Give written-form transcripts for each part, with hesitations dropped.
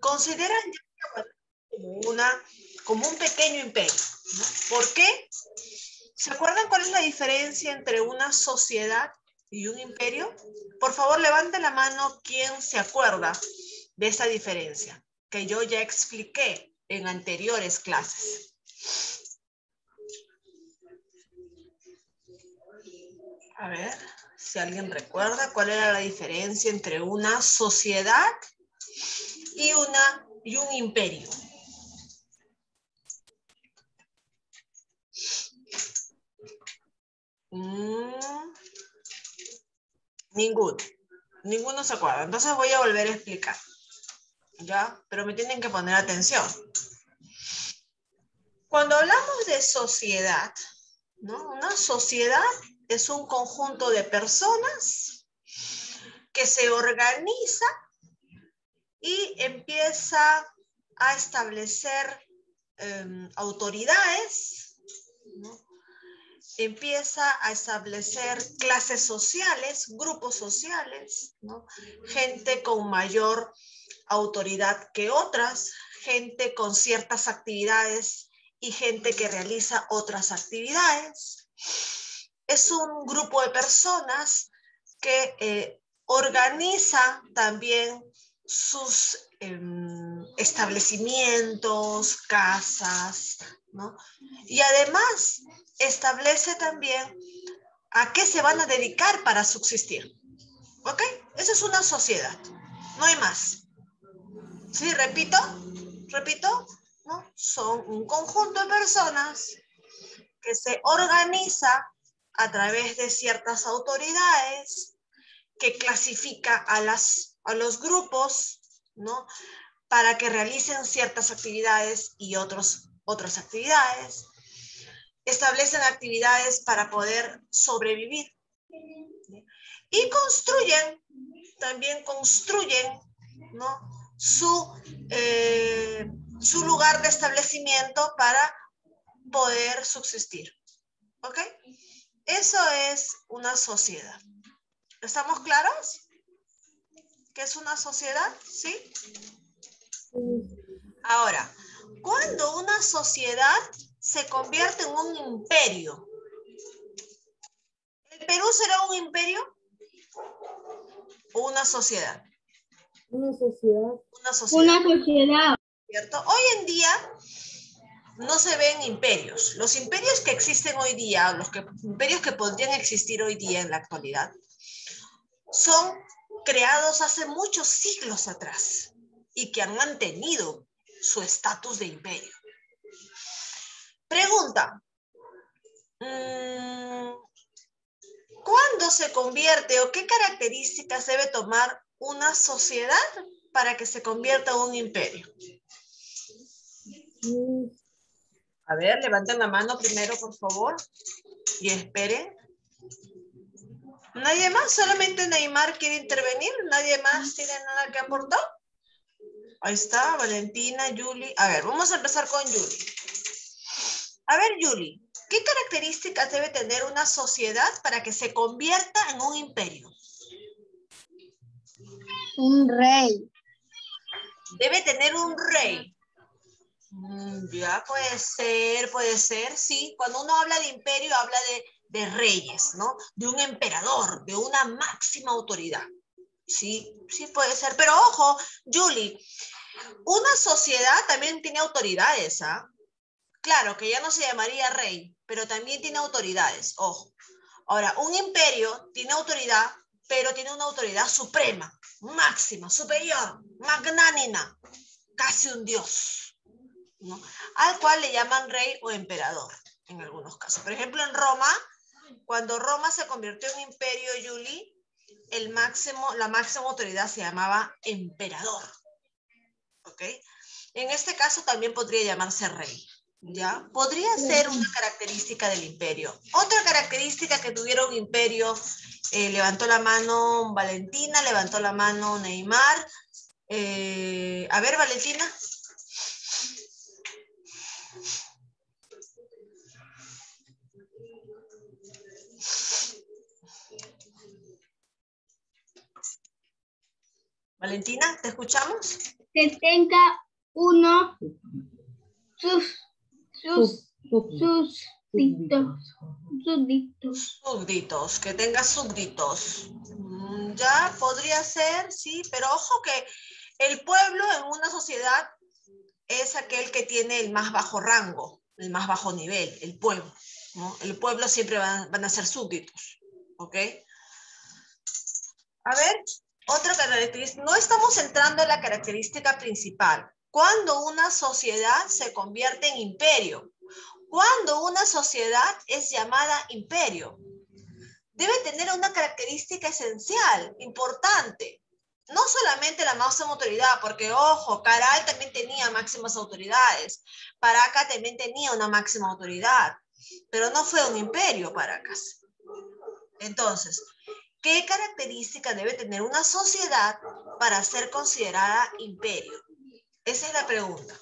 consideran ya como un pequeño imperio, ¿no? ¿Por qué? ¿Se acuerdan cuál es la diferencia entre una sociedad y un imperio? Por favor, levante la mano quien se acuerda de esa diferencia, que yo ya expliqué en anteriores clases. A ver, si alguien recuerda cuál era la diferencia entre una sociedad y un imperio. Ninguno se acuerda. Entonces voy a volver a explicar. ¿Ya? Pero me tienen que poner atención. Cuando hablamos de sociedad, ¿no? Una sociedad es un conjunto de personas que se organiza y empieza a establecer autoridades, ¿no? Empieza a establecer clases sociales, grupos sociales, ¿no? Gente con mayor autoridad que otras, gente con ciertas actividades y gente que realiza otras actividades. Es un grupo de personas que organiza también sus establecimientos, casas, ¿no? Y además establece también a qué se van a dedicar para subsistir. ¿Ok? Esa es una sociedad. No hay más. ¿Sí? Repito, ¿no? Son un conjunto de personas que se organiza a través de ciertas autoridades, que clasifica a los grupos, ¿no? Para que realicen ciertas actividades y otras actividades. Establecen actividades para poder sobrevivir. Y también construyen, ¿no? Su lugar de establecimiento para poder subsistir. ¿Ok? Eso es una sociedad. ¿Estamos claros? ¿Qué es una sociedad? ¿Sí? Ahora, cuando una sociedad se convierte en un imperio, ¿el Perú será un imperio o una sociedad? Una sociedad. Una sociedad. Una sociedad. ¿Cierto? Hoy en día no se ven imperios. Los imperios que existen hoy día, imperios que podrían existir hoy día en la actualidad, son creados hace muchos siglos atrás y que han mantenido su estatus de imperio. Pregunta, ¿cuándo se convierte o qué características debe tomar una sociedad para que se convierta en un imperio? A ver, levanten la mano primero, por favor, y esperen. ¿Nadie más? ¿Solamente Neymar quiere intervenir? ¿Nadie más tiene nada que aportar? Ahí está, Valentina, Julie. A ver, vamos a empezar con Julie. A ver, Julie, ¿qué características debe tener una sociedad para que se convierta en un imperio? Un rey. Debe tener un rey. Ya puede ser, sí. Cuando uno habla de imperio, habla de reyes, ¿no? De un emperador, de una máxima autoridad. Sí, sí puede ser. Pero ojo, Julie, una sociedad también tiene autoridades, ¿ah? Claro, que ya no se llamaría rey, pero también tiene autoridades, ojo. Ahora, un imperio tiene autoridad, pero tiene una autoridad suprema, máxima, superior, magnánima, casi un dios, ¿no? Al cual le llaman rey o emperador, en algunos casos. Por ejemplo, en Roma, cuando Roma se convirtió en imperio, Julie, la máxima autoridad se llamaba emperador, ¿ok? En este caso también podría llamarse rey. ¿Ya? Podría ser una característica del imperio. Otra característica que tuviera un imperio, levantó la mano Valentina, levantó la mano Neymar. A ver, Valentina. Valentina, ¿te escuchamos? que tenga uno Súbditos, que tenga súbditos. Ya podría ser, sí, pero ojo que el pueblo en una sociedad es aquel que tiene el más bajo rango, el más bajo nivel, el pueblo, ¿no? El pueblo siempre van a ser súbditos, ¿ok? A ver, otra característica, no estamos entrando en la característica principal. Cuando una sociedad se convierte en imperio, cuando una sociedad es llamada imperio, debe tener una característica esencial, importante. No solamente la máxima autoridad, porque ojo, Caral también tenía máximas autoridades, Paracas también tenía una máxima autoridad, pero no fue un imperio Paracas. Entonces, ¿qué característica debe tener una sociedad para ser considerada imperio? Esa es la pregunta.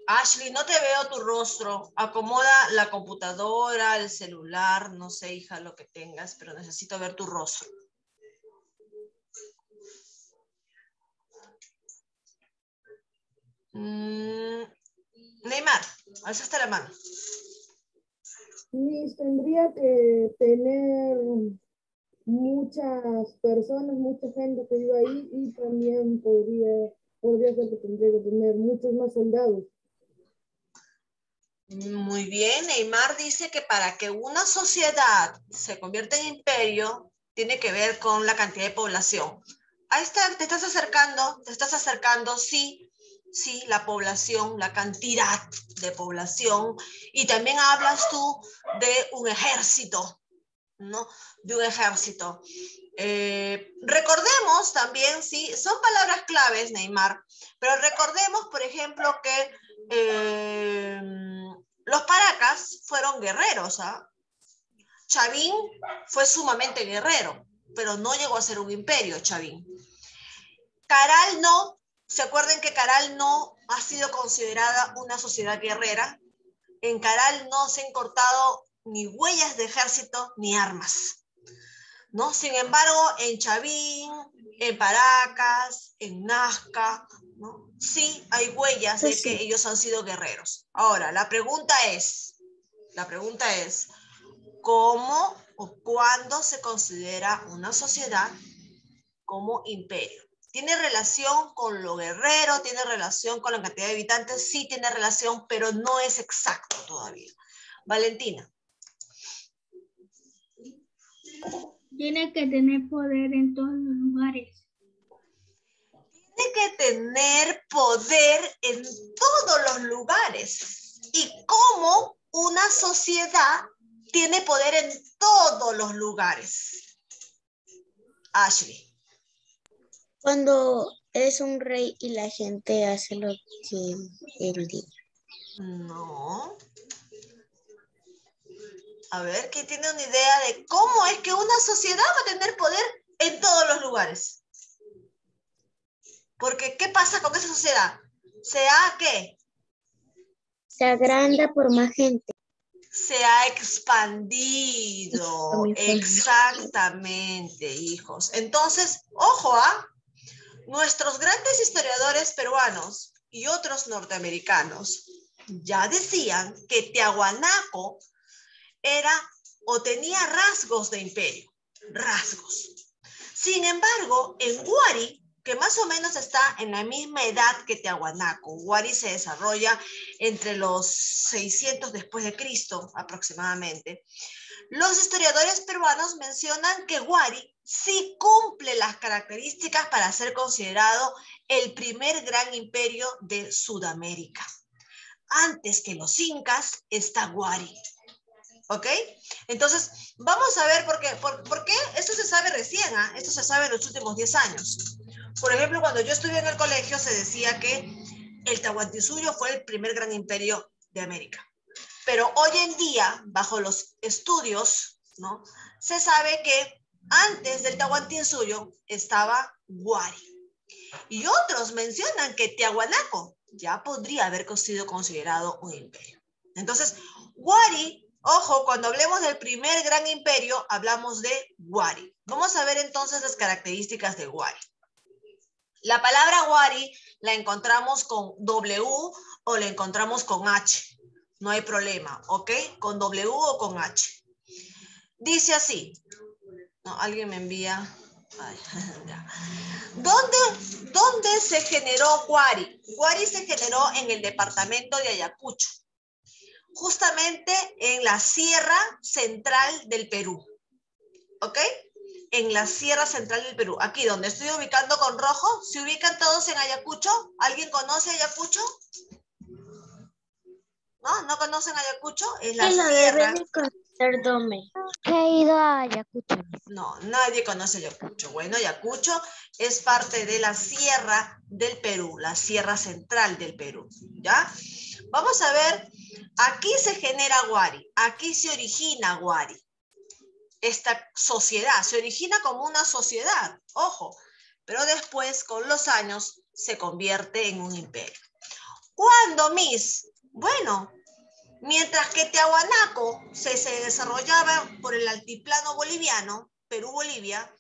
Ashley, no te veo tu rostro. Acomoda la computadora, el celular, no sé, hija, lo que tengas, pero necesito ver tu rostro. Neymar, alzaste la mano. Miss, tendría que tener muchas personas, mucha gente que viva ahí y también podría ser que tendría que tener muchos más soldados. Muy bien, Neymar dice que para que una sociedad se convierta en imperio, tiene que ver con la cantidad de población. Ahí está, te estás acercando, sí, sí, la población, la cantidad de población, y también hablas tú de un ejército, ¿no? De un ejército. Recordemos también, sí, son palabras claves, Neymar, pero recordemos, por ejemplo, que los Paracas fueron guerreros, ¿ah? Chavín fue sumamente guerrero, pero no llegó a ser un imperio, Chavín. Caral no, ¿se acuerdan que Caral no ha sido considerada una sociedad guerrera? En Caral no se han cortado ni huellas de ejército ni armas, ¿no? Sin embargo, en Chavín, en Paracas, en Nazca, ¿no? Sí hay huellas de que ellos han sido guerreros. Ahora, la pregunta es, ¿cómo o cuándo se considera una sociedad como imperio? ¿Tiene relación con lo guerrero? ¿Tiene relación con la cantidad de habitantes? Sí tiene relación, pero no es exacto todavía. Valentina. Tiene que tener poder en todos los lugares. Tiene que tener poder en todos los lugares. ¿Y cómo una sociedad tiene poder en todos los lugares? Ashley. Cuando es un rey y la gente hace lo que él diga. No. A ver, ¿quién tiene una idea de cómo es que una sociedad va a tener poder en todos los lugares? Porque, ¿qué pasa con esa sociedad? ¿qué? Se agranda por más gente. Se ha expandido. Exactamente, hijos. Entonces, ojo, nuestros grandes historiadores peruanos y otros norteamericanos ya decían que Tiahuanaco era o tenía rasgos de imperio, rasgos. Sin embargo, en Huari, que más o menos está en la misma edad que Tiahuanaco, Huari se desarrolla entre los 600 después de Cristo aproximadamente, los historiadores peruanos mencionan que Huari sí cumple las características para ser considerado el primer gran imperio de Sudamérica. Antes que los incas está Huari. ¿Ok? Entonces, vamos a ver por qué esto se sabe recién, esto se sabe en los últimos 10 años. Por ejemplo, cuando yo estuve en el colegio se decía que el Tahuantinsuyo fue el primer gran imperio de América. Pero hoy en día, bajo los estudios, ¿no? Se sabe que antes del Tahuantinsuyo estaba Huari. Y otros mencionan que Tiahuanaco ya podría haber sido considerado un imperio. Entonces, Huari Ojo, cuando hablemos del primer gran imperio, hablamos de Wari. Vamos a ver entonces las características de Wari. La palabra Wari la encontramos con W o la encontramos con H. No hay problema, ¿ok? Con W o con H. Dice así. No, alguien me envía. Ay, ya. ¿Dónde se generó Wari? Wari se generó en el departamento de Ayacucho, justamente en la Sierra Central del Perú. ¿Ok? En la Sierra Central del Perú. Aquí donde estoy ubicando con rojo, ¿se ubican todos en Ayacucho? ¿Alguien conoce Ayacucho? ¿No? ¿No conocen Ayacucho? Es la sierra. Debe de conocer Dome. He ido a Ayacucho. No, nadie conoce Ayacucho. Bueno, Ayacucho es parte de la Sierra del Perú, la Sierra Central del Perú, ¿ya? Vamos a ver, aquí se genera Wari, aquí se origina Wari. Esta sociedad se origina como una sociedad, ojo, pero después, con los años, se convierte en un imperio. ¿Cuándo, Miss? Bueno, mientras que Tiahuanaco se desarrollaba por el altiplano boliviano, Perú-Bolivia,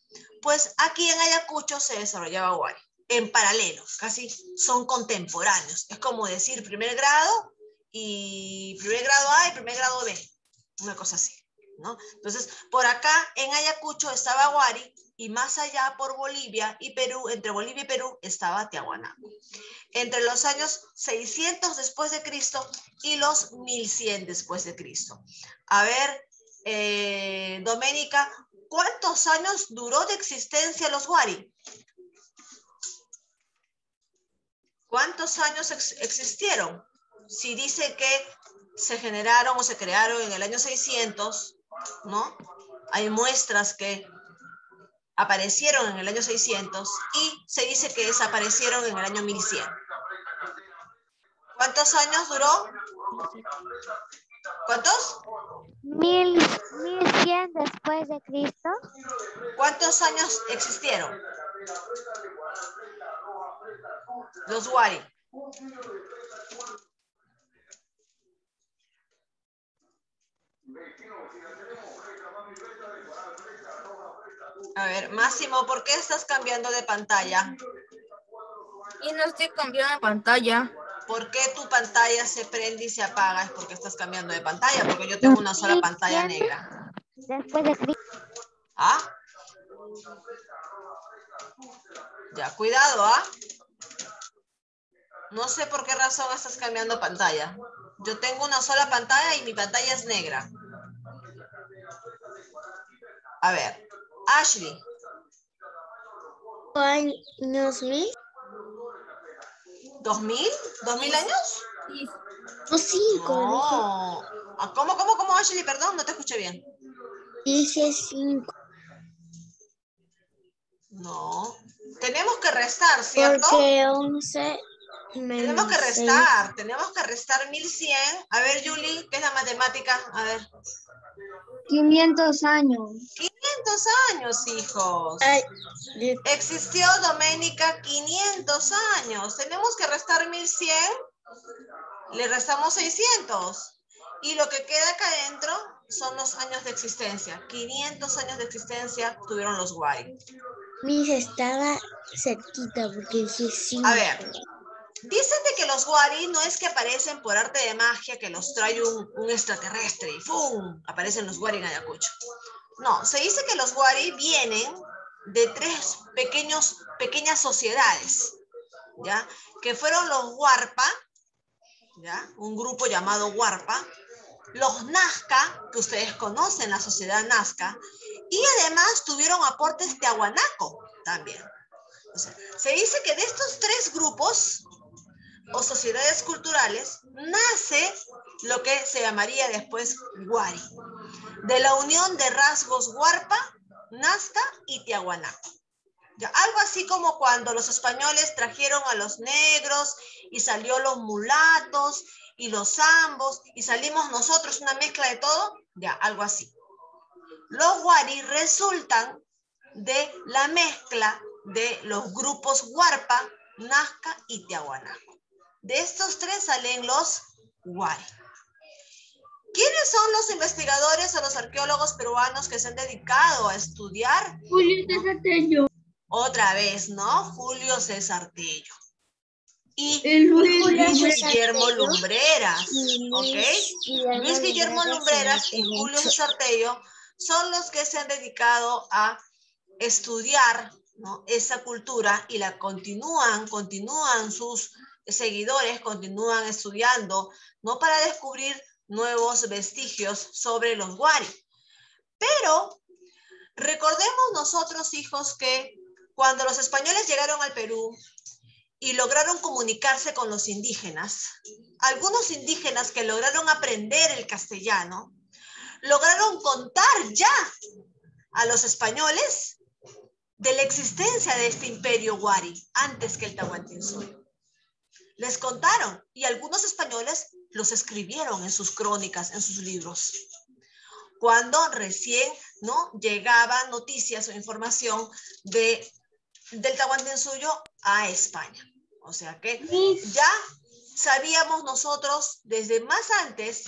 pues aquí en Ayacucho se desarrollaba Wari, en paralelo, casi son contemporáneos. Es como decir primer grado A y primer grado B, una cosa así, ¿no? Entonces, por acá en Ayacucho estaba Wari y más allá por Bolivia y Perú, entre Bolivia y Perú, estaba Tiahuanaco. Entre los años 600 después de Cristo y los 1100 después de Cristo. A ver, Doménica, ¿cuántos años duró de existencia los Wari? ¿Cuántos años existieron? Si dice que se generaron o se crearon en el año 600, ¿no? Hay muestras que aparecieron en el año 600 y se dice que desaparecieron en el año 1100. ¿Cuántos años duró? ¿Cuántos? 1100 después de Cristo. ¿Cuántos años existieron los Wari? A ver, Máximo, ¿por qué estás cambiando de pantalla? Y no estoy cambiando de pantalla. ¿Por qué tu pantalla se prende y se apaga? Es porque estás cambiando de pantalla, porque yo tengo una sola pantalla negra. Después de Cristo. ¿Ah? Ya, cuidado, ¿ah? No sé por qué razón estás cambiando pantalla. Yo tengo una sola pantalla y mi pantalla es negra. A ver, Ashley. ¿Años mil? ¿2000? ¿2000 años? No, 5. No. Ah, ¿Cómo, Ashley? Perdón, no te escuché bien. Dice 5. No. Tenemos que restar, ¿cierto? Porque 11 Tenemos que restar. Tenemos que restar 1100. A ver, Julie, ¿qué es la matemática? A ver. 500 años. 500 años, hijos. Ay, Existió, Doménica, 500 años. Tenemos que restar 1100. Le restamos 600. Y lo que queda acá adentro son los años de existencia. 500 años de existencia tuvieron los Wari. Miss estaba cerquita porque dije 5. A ver, dicen de que los Wari no es que aparecen por arte de magia, que los trae un extraterrestre y ¡fum! Aparecen los Wari en Ayacucho. No, se dice que los Wari vienen de 3 pequeñas sociedades, ¿ya? Que fueron los Huarpa, ¿ya? Un grupo llamado Huarpa, los Nazca, que ustedes conocen, la sociedad Nazca, y además tuvieron aportes Tiahuanaco también. O sea, se dice que de estos 3 grupos o sociedades culturales nace lo que se llamaría después Wari, de la unión de rasgos Huarpa, Nazca y Tiahuanaco. Ya, algo así como cuando los españoles trajeron a los negros y salió los mulatos y los zambos y salimos nosotros, una mezcla de todo, ya, algo así. Los Wari resultan de la mezcla de los grupos Huarpa, Nazca y Tiahuanaco. De estos 3 salen los Wari. ¿Quiénes son los investigadores o los arqueólogos peruanos que se han dedicado a estudiar? Julio César Tello. Otra vez, ¿no? Julio César Tello. Y Luis Luis César Guillermo Tello Lumbreras, y ¿ok? Luis Guillermo Lumbreras y Julio César Tello son los que se han dedicado a estudiar, ¿no?, esa cultura y la continúan sus seguidores, continúan estudiando, ¿no?, para descubrir nuevos vestigios sobre los Wari. Pero recordemos nosotros, hijos, que cuando los españoles llegaron al Perú y lograron comunicarse con los indígenas, algunos indígenas que lograron aprender el castellano, lograron contar ya a los españoles de la existencia de este imperio Wari antes que el Tahuantinsuyo. Les contaron y algunos españoles los escribieron en sus crónicas, en sus libros, cuando recién, ¿no?, llegaban noticias o información del Tahuantinsuyo a España. O sea que ya sabíamos nosotros desde más antes,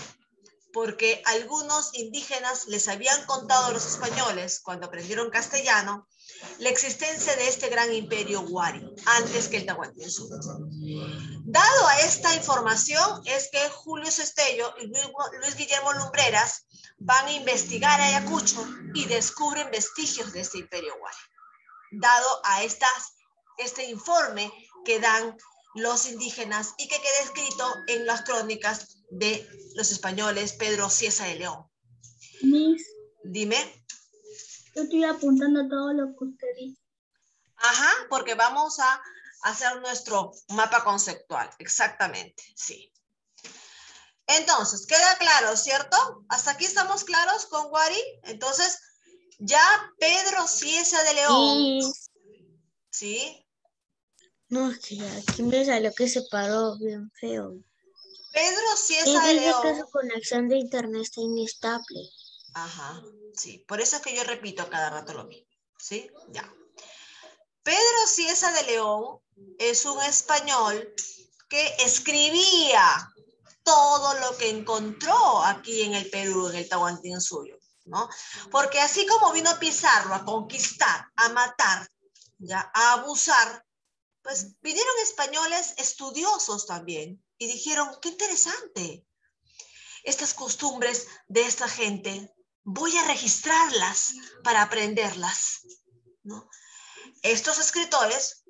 porque algunos indígenas les habían contado a los españoles, cuando aprendieron castellano, la existencia de este gran imperio Wari, antes que el Tahuantinsuyo. Dado a esta información, es que Julio César Tello y Luis Guillermo Lumbreras van a investigar Ayacucho y descubren vestigios de este imperio Wari. Dado a este informe que dan los indígenas y que queda escrito en las crónicas de los españoles, Pedro Cieza de León. Miss, Dime. yo estoy apuntando todo lo que usted dice. Ajá, porque vamos a hacer nuestro mapa conceptual. Exactamente, sí. Entonces, queda claro, ¿cierto? ¿Hasta aquí estamos claros con Wari? Entonces, ya Pedro Cieza de León. ¿Sí? No, es que aquí me salió que se paró bien feo. Pedro Y Cieza de dice León. que su conexión de internet está inestable. Ajá, sí. Por eso es que yo repito a cada rato lo mismo. ¿Sí? Ya. Pedro Cieza de León es un español que escribía todo lo que encontró aquí en el Perú, en el Tahuantinsuyo, ¿no? Porque así como vino Pizarro a conquistar, a matar, ya, a abusar, pues vinieron españoles estudiosos también y dijeron, qué interesante, estas costumbres de esta gente, voy a registrarlas para aprenderlas, ¿no? Estos escritores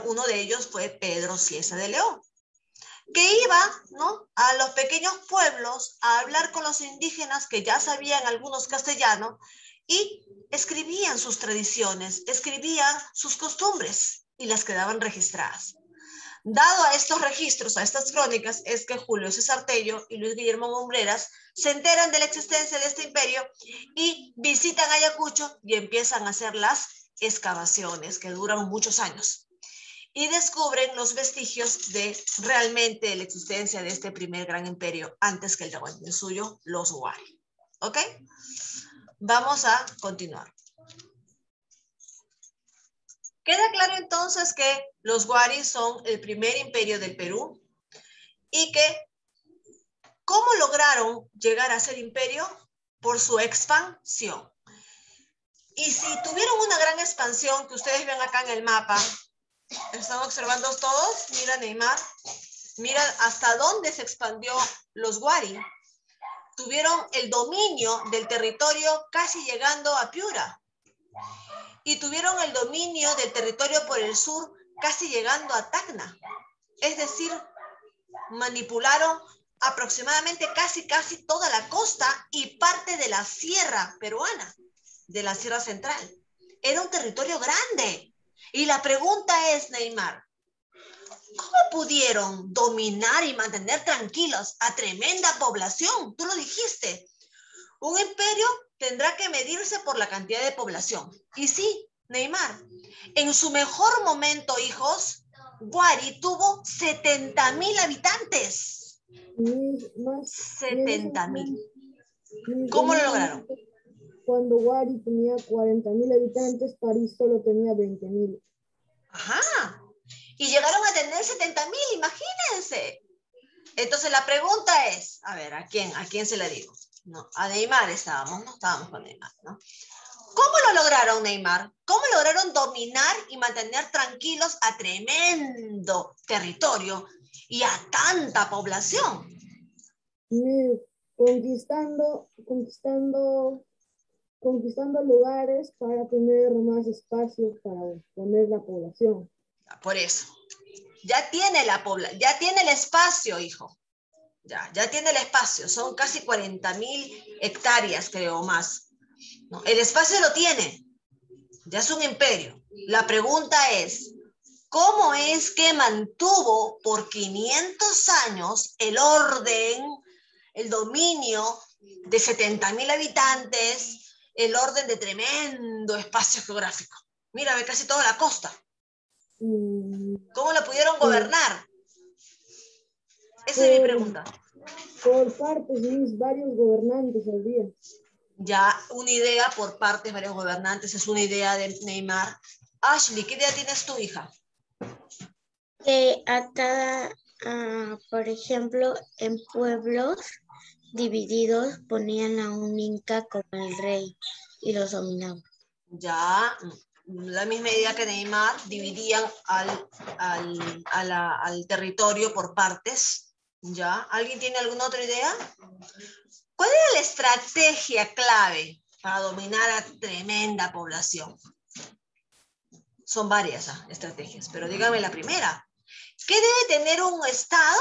uno de ellos fue Pedro Cieza de León, que iba, ¿no?, a los pequeños pueblos a hablar con los indígenas que ya sabían algunos castellano y escribían sus tradiciones, escribían sus costumbres y las quedaban registradas. Dado a estos registros, a estas crónicas, es que Julio César Tello y Luis Guillermo Lumbreras se enteran de la existencia de este imperio y visitan Ayacucho y empiezan a hacer las excavaciones que duran muchos años. Y descubren los vestigios de realmente la existencia de este primer gran imperio antes que el Tahuantinsuyo, los Wari. ¿Ok? Vamos a continuar. Queda claro entonces que los Wari son el primer imperio del Perú y que ¿cómo lograron llegar a ser imperio? Por su expansión. Y si tuvieron una gran expansión que ustedes ven acá en el mapa, ¿están observando todos? Mira, Neymar. Mira hasta dónde se expandió los Wari. Tuvieron el dominio del territorio casi llegando a Piura. Y tuvieron el dominio del territorio por el sur casi llegando a Tacna. Es decir, manipularon aproximadamente casi toda la costa y parte de la sierra peruana, de la sierra central. Era un territorio grande. Y la pregunta es, Neymar, ¿cómo pudieron dominar y mantener tranquilos a tremenda población? Tú lo dijiste. Un imperio tendrá que medirse por la cantidad de población. Y sí, Neymar, en su mejor momento, hijos, Wari tuvo 70,000 habitantes. 70,000. ¿Cómo lo lograron? Cuando Wari tenía 40,000 habitantes, París solo tenía 20,000. Ajá. Y llegaron a tener 70,000, imagínense. Entonces la pregunta es, a ver, ¿a quién se la digo? No, a Neymar estábamos, no estábamos con Neymar, ¿no? ¿Cómo lo lograron, Neymar? ¿Cómo lograron dominar y mantener tranquilos a tremendo territorio y a tanta población? Conquistando lugares para tener más espacios para poner la población. Por eso. Ya tiene ya tiene el espacio, hijo. Ya tiene el espacio. Son casi 40.000 hectáreas, creo, más. ¿No? El espacio lo tiene. Ya es un imperio. La pregunta es, ¿cómo es que mantuvo por 500 años el orden, el dominio de 70.000 habitantes, el orden de tremendo espacio geográfico? Mira, ve casi toda la costa. ¿Cómo la pudieron gobernar? Esa es mi pregunta. Por partes, varios gobernantes al día. Ya, una idea por partes, varios gobernantes, es una idea de Neymar. Ashley, ¿qué idea tienes tu hija? Que a cada, por ejemplo, en pueblos divididos ponían a un inca como el rey y los dominaban. Ya, la misma idea que Neymar, dividían al territorio por partes. ¿Ya? ¿Alguien tiene alguna otra idea? ¿Cuál era la estrategia clave para dominar a tremenda población? Son varias estrategias, pero dígame la primera. ¿Qué debe tener un Estado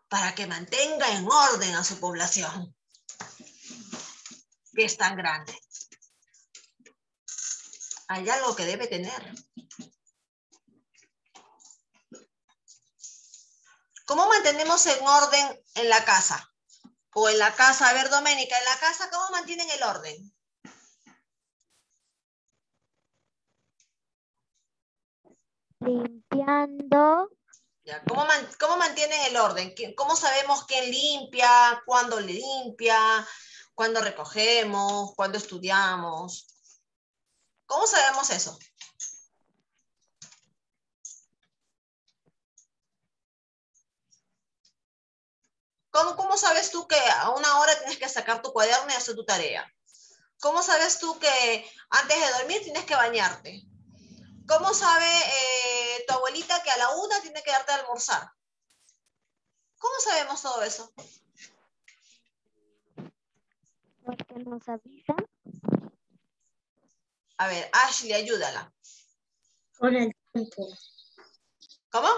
para que mantenga en orden a su población, que es tan grande? Hay algo que debe tener. ¿Cómo mantenemos en orden en la casa? O en la casa, a ver, Doménica, en la casa, ¿cómo mantienen el orden? Limpiando. Ya, ¿cómo mantienen el orden? ¿Cómo sabemos quién limpia, cuándo limpia, cuándo recogemos, cuándo estudiamos? ¿Cómo sabemos eso? ¿Cómo sabes tú que a una hora tienes que sacar tu cuaderno y hacer tu tarea? ¿Cómo sabes tú que antes de dormir tienes que bañarte? ¿Cómo sabe tu abuelita que a la 1 tiene que darte a almorzar? ¿Cómo sabemos todo eso? Porque nos avisan. A ver, Ashley, ayúdala. Con el tiempo. ¿Cómo?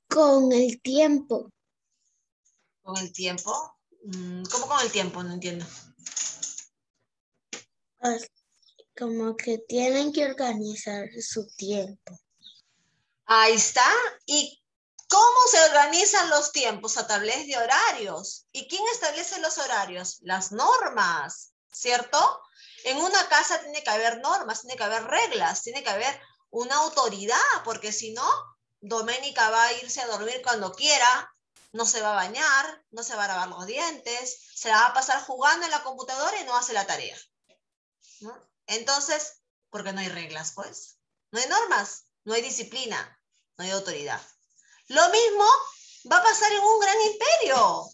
Con el tiempo. ¿Con el tiempo? ¿Cómo con el tiempo? No entiendo. Como que tienen que organizar su tiempo. Ahí está. ¿Y cómo se organizan los tiempos? A través de horarios. ¿Y quién establece los horarios? Las normas, ¿cierto? En una casa tiene que haber normas, tiene que haber reglas, tiene que haber una autoridad, porque si no, Doménica va a irse a dormir cuando quiera, no se va a bañar, no se va a lavar los dientes, se la va a pasar jugando en la computadora y no hace la tarea, ¿no? Entonces, ¿por qué no hay reglas, pues? No hay normas, no hay disciplina, no hay autoridad. Lo mismo va a pasar en un gran imperio.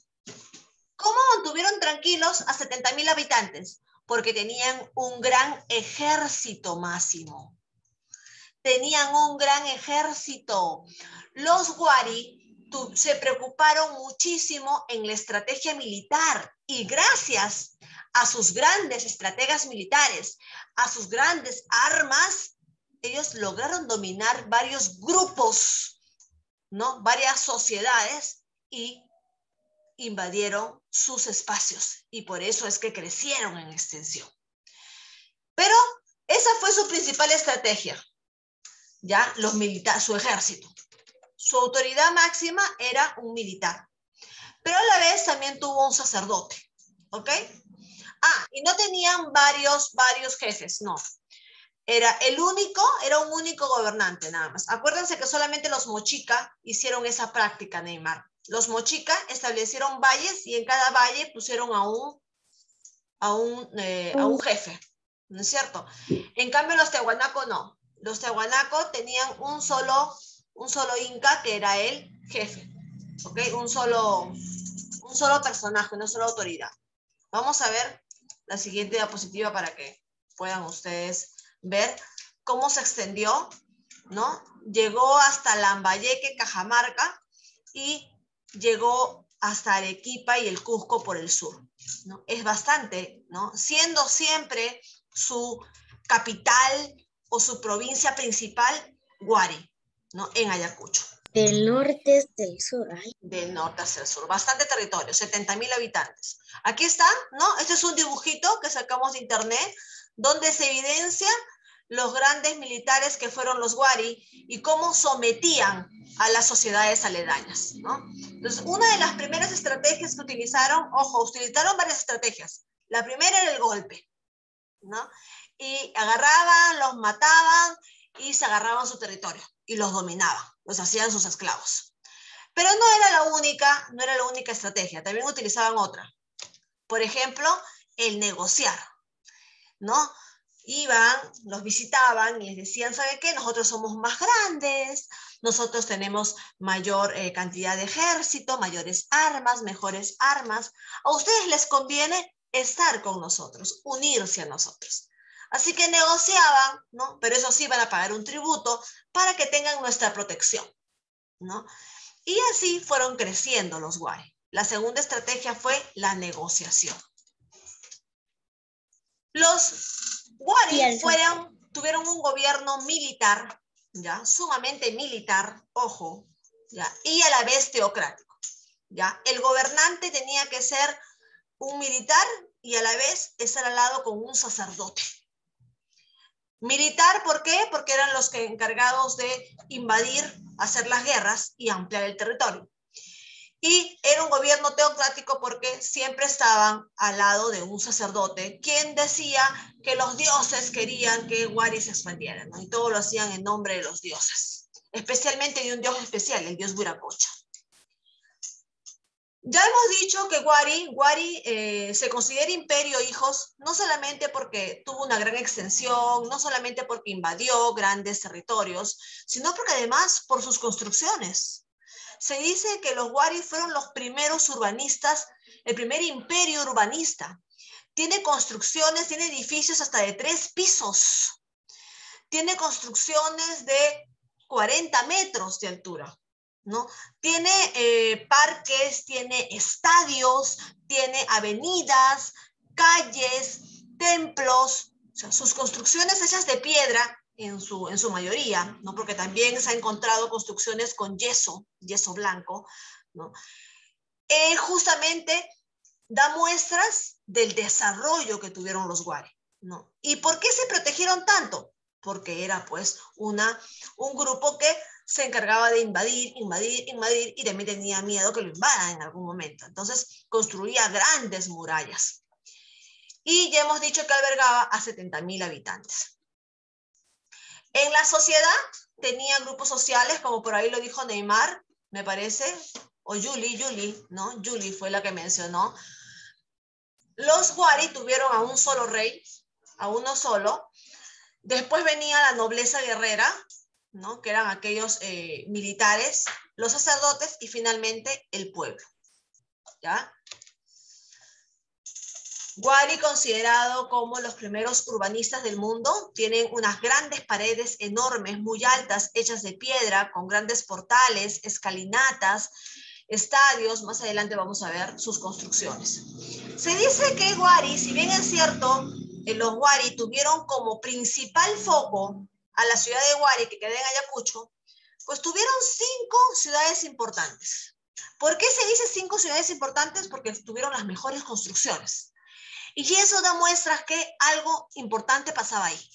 ¿Cómo mantuvieron tranquilos a 70.000 habitantes? Porque tenían un gran ejército, Máximo. Tenían un gran ejército. Los Wari se preocuparon muchísimo en la estrategia militar y gracias a sus grandes estrategas militares, a sus grandes armas, ellos lograron dominar varios grupos, ¿no? Varias sociedades y invadieron sus espacios y por eso es que crecieron en extensión. Pero esa fue su principal estrategia, ya los militares, su ejército. Su autoridad máxima era un militar, pero a la vez también tuvo un sacerdote, ¿ok? Y no tenían varios jefes, no. Era un único gobernante nada más. Acuérdense que solamente los mochica hicieron esa práctica, Neymar. Los mochica establecieron valles y en cada valle pusieron a un jefe, ¿no es cierto? En cambio los tehuanaco no. Los tehuanaco tenían un solo inca que era el jefe, ¿ok? Un solo personaje, una sola autoridad. Vamos a ver la siguiente diapositiva para que puedan ustedes ver cómo se extendió, ¿no? Llegó hasta Lambayeque, Cajamarca, y llegó hasta Arequipa y el Cusco por el sur, ¿no? Es bastante, ¿no? Siendo siempre su capital o su provincia principal, Huari, ¿no? En Ayacucho. Del norte hasta el sur. Ay. Del norte hacia el sur. Bastante territorio, 70.000 habitantes. Aquí está, ¿no? Este es un dibujito que sacamos de internet, donde se evidencia los grandes militares que fueron los Huari y cómo sometían a las sociedades aledañas, ¿no? Entonces, una de las primeras estrategias que utilizaron, ojo, utilizaron varias estrategias. La primera era el golpe, ¿no? Y agarraban, los mataban y se agarraban su territorio y los dominaban, los hacían sus esclavos. Pero no era la única estrategia, también utilizaban otra. Por ejemplo, el negociar, ¿no? Iban, los visitaban y les decían, ¿sabe qué? Nosotros somos más grandes, nosotros tenemos mayor cantidad de ejército, mayores armas, mejores armas. A ustedes les conviene estar con nosotros, unirse a nosotros. Así que negociaban, ¿no? Pero eso sí, van a pagar un tributo para que tengan nuestra protección, ¿no? Y así fueron creciendo los Huari. La segunda estrategia fue la negociación. Los Huari tuvieron un gobierno militar, ¿ya? Sumamente militar, ojo, ¿ya? Y a la vez teocrático, ¿ya? El gobernante tenía que ser un militar y a la vez estar al lado con un sacerdote. Militar, ¿por qué? Porque eran los que encargados de invadir, hacer las guerras y ampliar el territorio. Y era un gobierno teocrático porque siempre estaban al lado de un sacerdote, quien decía que los dioses querían que Huari se expandiera, ¿no? Y todo lo hacían en nombre de los dioses, especialmente de un dios especial, el dios Viracocha. Ya hemos dicho que Huari se considera imperio, hijos, no solamente porque tuvo una gran extensión, no solamente porque invadió grandes territorios, sino porque además por sus construcciones. Se dice que los Huari fueron los primeros urbanistas, el primer imperio urbanista. Tiene construcciones, tiene edificios hasta de 3 pisos. Tiene construcciones de 40 metros de altura, ¿no? Tiene parques, tiene estadios, tiene avenidas, calles, templos. O sea, sus construcciones hechas de piedra, en su mayoría, ¿no? Porque también se ha encontrado construcciones con yeso blanco, ¿no? Justamente da muestras del desarrollo que tuvieron los Huari, ¿no? ¿Y por qué se protegieron tanto? Porque era pues un grupo que se encargaba de invadir, y también tenía miedo que lo invadan en algún momento. Entonces construía grandes murallas. Y ya hemos dicho que albergaba a 70.000 habitantes. En la sociedad tenía grupos sociales, como por ahí lo dijo Neymar, me parece, o Julie, ¿no? Julie fue la que mencionó. Los Huari tuvieron a un solo rey, a uno solo. Después venía la nobleza guerrera, ¿no? Que eran aquellos militares, los sacerdotes y finalmente el pueblo, ¿ya? Huari, considerado como los primeros urbanistas del mundo, tienen unas grandes paredes enormes, muy altas, hechas de piedra, con grandes portales, escalinatas, estadios. Más adelante vamos a ver sus construcciones. Se dice que Huari, si bien es cierto, los Huari tuvieron como principal foco a la ciudad de Huari, que queda en Ayacucho, pues tuvieron 5 ciudades importantes. ¿Por qué se dice 5 ciudades importantes? Porque tuvieron las mejores construcciones. Y eso da muestras que algo importante pasaba ahí.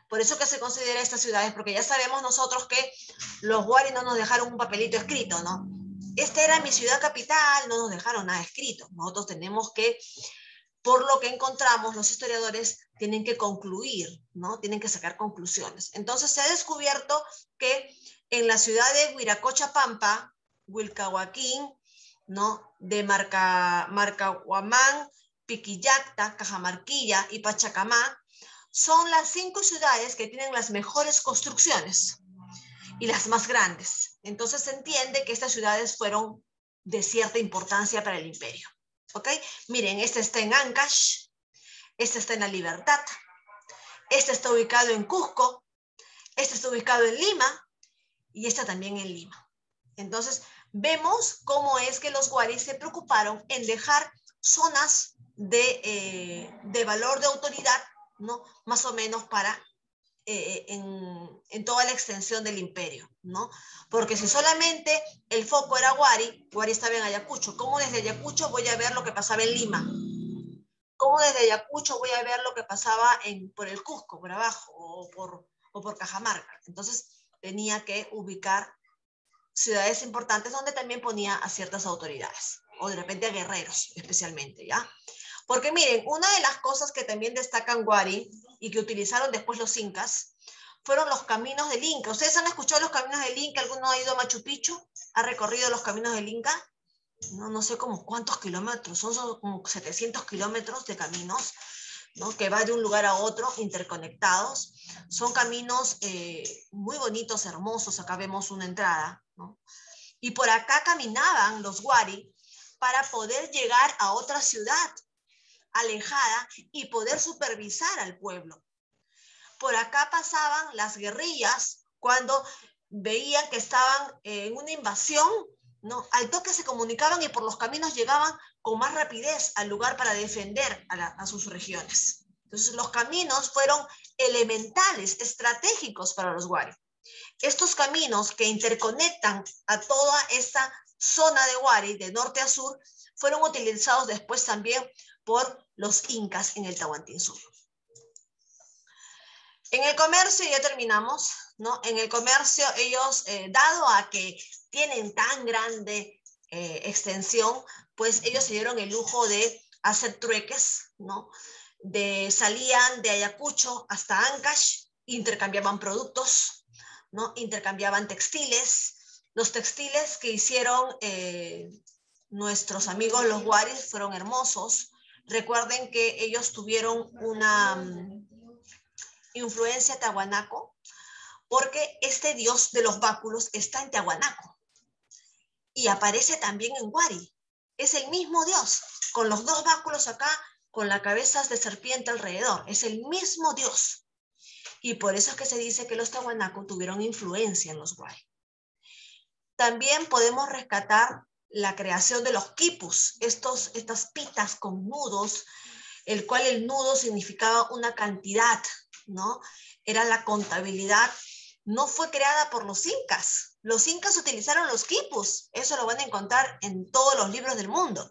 Por eso que se considera estas ciudades, porque ya sabemos nosotros que los Huari no nos dejaron un papelito escrito, ¿no? Esta era mi ciudad capital, no nos dejaron nada escrito. Nosotros tenemos que, por lo que encontramos, los historiadores tienen que concluir, ¿no? Tienen que sacar conclusiones. Entonces se ha descubierto que en la ciudad de Huiracocha-Pampa, Huilcahuaquín, ¿no? De Marcahuamán, Piquillacta, Cajamarquilla y Pachacamá, son las 5 ciudades que tienen las mejores construcciones. y las más grandes. Entonces se entiende que estas ciudades fueron de cierta importancia para el imperio. ¿Ok? Miren, este está en Ancash, este está en La Libertad, este está ubicado en Cusco, este está ubicado en Lima y este también en Lima. Entonces vemos cómo es que los guaris se preocuparon en dejar zonas de valor de autoridad, ¿no? Más o menos para en toda la extensión del imperio, ¿no? Porque si solamente el foco era Huari, Huari estaba en Ayacucho. ¿Cómo desde Ayacucho voy a ver lo que pasaba en Lima? ¿Cómo desde Ayacucho voy a ver lo que pasaba por el Cusco, por abajo, o por Cajamarca? Entonces tenía que ubicar ciudades importantes donde también ponía a ciertas autoridades, o de repente a guerreros especialmente, ¿ya? Porque miren, una de las cosas que también destacan Huari y que utilizaron después los incas fueron los caminos del Inca. ¿Ustedes han escuchado los caminos del Inca? ¿Alguno ha ido a Machu Picchu? ¿Ha recorrido los caminos del Inca? No sé como cuántos kilómetros, son como 700 kilómetros de caminos, ¿no? Que va de un lugar a otro, interconectados. Son caminos muy bonitos, hermosos. Acá vemos una entrada, ¿no? Y por acá caminaban los Huari para poder llegar a otra ciudad alejada y poder supervisar al pueblo. Por acá pasaban las guerrillas cuando veían que estaban en una invasión, ¿no? Al toque se comunicaban y por los caminos llegaban con más rapidez al lugar para defender a sus regiones. Entonces los caminos fueron elementales, estratégicos para los Huari. Estos caminos que interconectan a toda esta zona de Huari, de norte a sur, fueron utilizados después también por los incas en el Tahuantinsuyo. En el comercio, ya terminamos, ¿no? En el comercio ellos, dado a que tienen tan grande extensión, pues ellos se dieron el lujo de hacer trueques, ¿no? Salían de Ayacucho hasta Ancash, intercambiaban productos, ¿no? Intercambiaban textiles. Los textiles que hicieron nuestros amigos los Huaris fueron hermosos. Recuerden que ellos tuvieron una influencia Tiahuanaco, porque este dios de los báculos está en Tiahuanaco y aparece también en Huari. Es el mismo dios, con los dos báculos acá, con las cabezas de serpiente alrededor. Es el mismo dios. Y por eso es que se dice que los Tiahuanaco tuvieron influencia en los Huari. También podemos rescatar la creación de los quipus, estas pitas con nudos, el cual el nudo significaba una cantidad, ¿no? Era la contabilidad. No fue creada por los incas. Los incas utilizaron los quipus. Eso lo van a encontrar en todos los libros del mundo.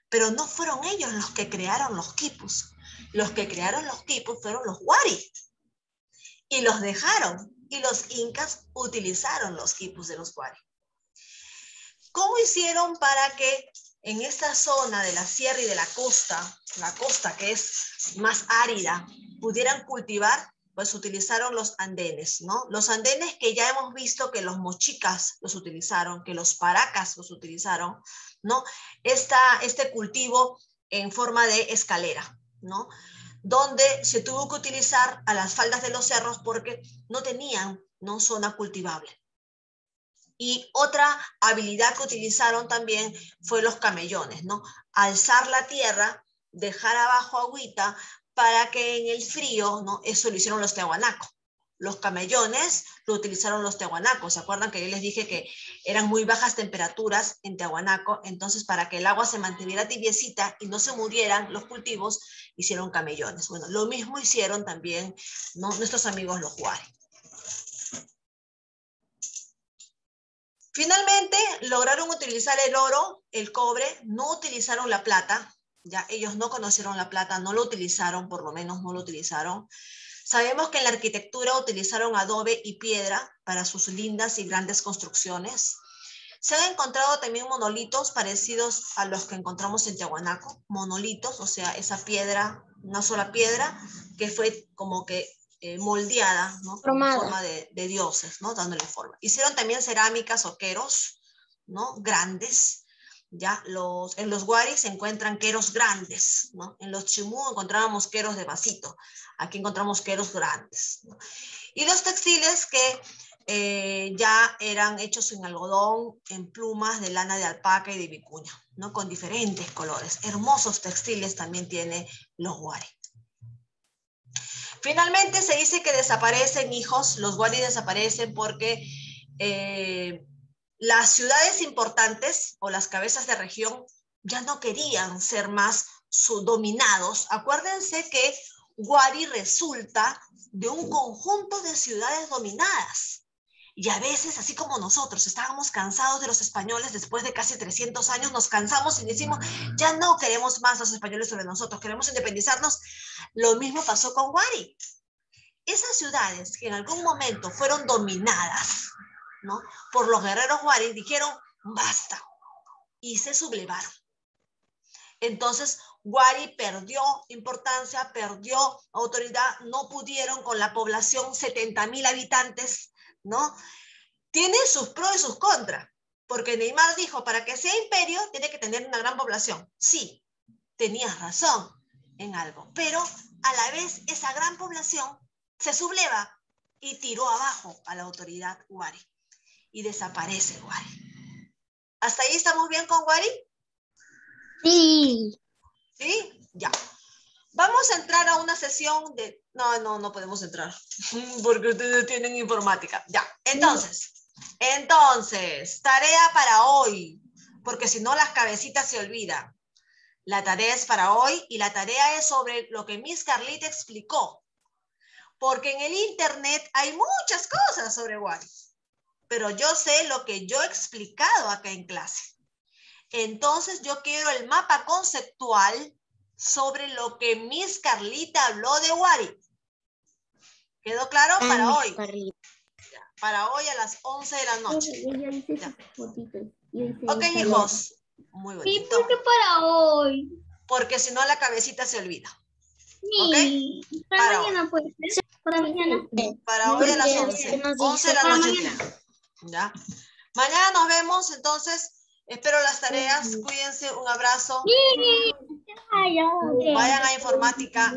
Pero no fueron ellos los que crearon los quipus. Los que crearon los quipus fueron los Huari. Y los dejaron. Y los incas utilizaron los quipus de los Huari. ¿Cómo hicieron para que en esta zona de la sierra y de la costa que es más árida, pudieran cultivar? Pues utilizaron los andenes, ¿no? Los andenes que ya hemos visto que los mochicas los utilizaron, que los paracas los utilizaron, ¿no? Este cultivo en forma de escalera, ¿no? Donde se tuvo que utilizar a las faldas de los cerros porque no tenían, ¿no?, zona cultivable. Y otra habilidad que utilizaron también fue los camellones, ¿no? Alzar la tierra, dejar abajo agüita para que en el frío, ¿no? Eso lo hicieron los Tiahuanaco. Los camellones lo utilizaron los Tiahuanacos. ¿Se acuerdan que yo les dije que eran muy bajas temperaturas en Tiahuanaco? Entonces, para que el agua se mantuviera tibiecita y no se murieran los cultivos, hicieron camellones. Bueno, lo mismo hicieron también, ¿no?, nuestros amigos los Huari. Finalmente, lograron utilizar el oro, el cobre, no utilizaron la plata. Ya ellos no conocieron la plata, no lo utilizaron, por lo menos no lo utilizaron. Sabemos que en la arquitectura utilizaron adobe y piedra para sus lindas y grandes construcciones. Se han encontrado también monolitos parecidos a los que encontramos en Tiahuanaco. Monolitos, o sea, esa piedra, una sola piedra, que fue como que moldeada, ¿no?, con forma de dioses, ¿no?, dándole forma. Hicieron también cerámicas o queros, ¿no?, grandes. Ya en los Huaris se encuentran queros grandes, ¿no? En los Chimú encontrábamos queros de vasito. Aquí encontramos queros grandes, ¿no? Y los textiles que ya eran hechos en algodón, en plumas de lana de alpaca y de vicuña, ¿no? Con diferentes colores. Hermosos textiles también tiene los wari. Finalmente se dice que desaparecen, hijos, los wari desaparecen porque las ciudades importantes o las cabezas de región ya no querían ser más dominados. Acuérdense que wari resulta de un conjunto de ciudades dominadas. Y a veces, así como nosotros estábamos cansados de los españoles, después de casi 300 años nos cansamos y decimos, ya no queremos más los españoles sobre nosotros, queremos independizarnos. Lo mismo pasó con wari. Esas ciudades que en algún momento fueron dominadas, ¿no?, por los guerreros wari, dijeron, basta, y se sublevaron. Entonces, wari perdió importancia, perdió autoridad, no pudieron con la población 70.000 habitantes, ¿no? Tiene sus pros y sus contras, porque Neymar dijo, para que sea imperio, tiene que tener una gran población. Sí, tenías razón en algo, pero a la vez esa gran población se subleva y tiró abajo a la autoridad wari, y desaparece wari. ¿Hasta ahí estamos bien con wari? Sí. ¿Sí? Ya. Vamos a entrar a una sesión de... No podemos entrar, porque ustedes tienen informática. Ya, entonces, tarea para hoy, porque si no las cabecitas se olvidan. La tarea es para hoy y la tarea es sobre lo que Miss Carlita explicó. Porque en el internet hay muchas cosas sobre wari, pero yo sé lo que yo he explicado acá en clase. Entonces yo quiero el mapa conceptual sobre lo que Miss Carlita habló de wari. ¿Quedó claro? Para hoy. Ya, para hoy a las 11 de la noche. Ya. Ok, hijos. Muy bonito. ¿Y por qué para hoy? Porque si no la cabecita se olvida. Sí. ¿Ok? Para mañana puede ser. Para mañana. Para hoy a las 11. 11 de la noche. ¿Ya? Mañana nos vemos, entonces. Espero las tareas. Cuídense. Un abrazo. Sí. Vayan a informática.